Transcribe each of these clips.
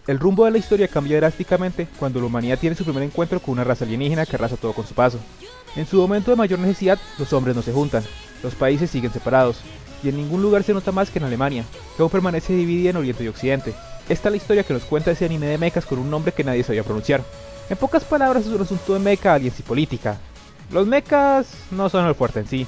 El rumbo de la historia cambia drásticamente cuando la humanidad tiene su primer encuentro con una raza alienígena que arrasa todo con su paso. En su momento de mayor necesidad, los hombres no se juntan, los países siguen separados, y en ningún lugar se nota más que en Alemania, que aún permanece dividida en Oriente y Occidente. Esta es la historia que nos cuenta ese anime de mechas con un nombre que nadie sabía pronunciar. En pocas palabras es un asunto de mecha, aliens y política. Los mechas no son el fuerte en sí,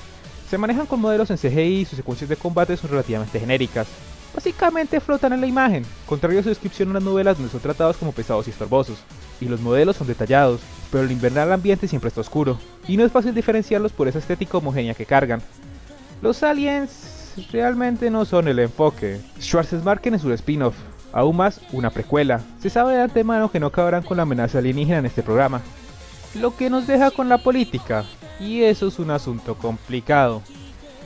se manejan con modelos en CGI y sus secuencias de combate son relativamente genéricas. Básicamente flotan en la imagen, contrario a su descripción en las novelas donde son tratados como pesados y estorbosos. Y los modelos son detallados, pero el invernal ambiente siempre está oscuro, y no es fácil diferenciarlos por esa estética homogénea que cargan. Los aliens realmente no son el enfoque. Schwarzmarken es un spin-off, aún más una precuela. Se sabe de antemano que no acabarán con la amenaza alienígena en este programa. Lo que nos deja con la política, y eso es un asunto complicado.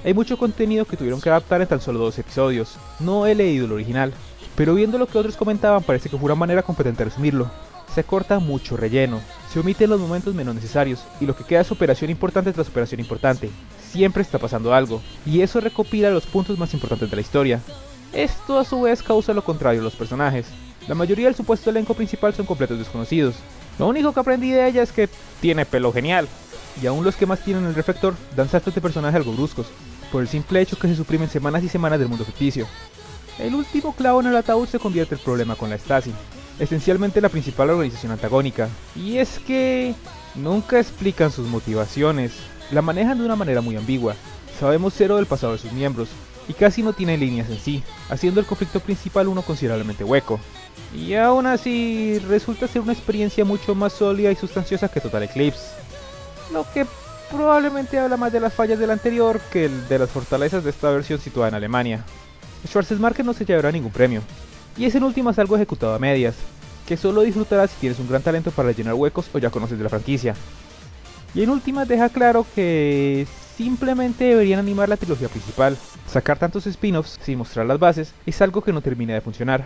Hay mucho contenido que tuvieron que adaptar en tan solo 2 episodios. No he leído el original, pero viendo lo que otros comentaban parece que fue una manera competente de resumirlo. Se corta mucho relleno, se omiten los momentos menos necesarios, y lo que queda es operación importante tras operación importante. Siempre está pasando algo, y eso recopila los puntos más importantes de la historia. Esto a su vez causa lo contrario a los personajes. La mayoría del supuesto elenco principal son completos desconocidos. Lo único que aprendí de ella es que tiene pelo genial, y aún los que más tienen el reflector dan saltos de personaje algo bruscos, por el simple hecho que se suprimen semanas y semanas del mundo ficticio. El último clavo en el ataúd se convierte el problema con la Stasi, esencialmente la principal organización antagónica, y es que nunca explican sus motivaciones, la manejan de una manera muy ambigua, sabemos cero del pasado de sus miembros, y casi no tienen líneas en sí, haciendo el conflicto principal uno considerablemente hueco. Y aún así, resulta ser una experiencia mucho más sólida y sustanciosa que Total Eclipse, lo que probablemente habla más de las fallas del anterior que de las fortalezas de esta versión situada en Alemania. Schwarzmarken no se llevará ningún premio, y es en últimas algo ejecutado a medias, que solo disfrutarás si tienes un gran talento para rellenar huecos o ya conoces de la franquicia. Y en últimas deja claro que simplemente deberían animar la trilogía principal. Sacar tantos spin-offs sin mostrar las bases es algo que no termina de funcionar.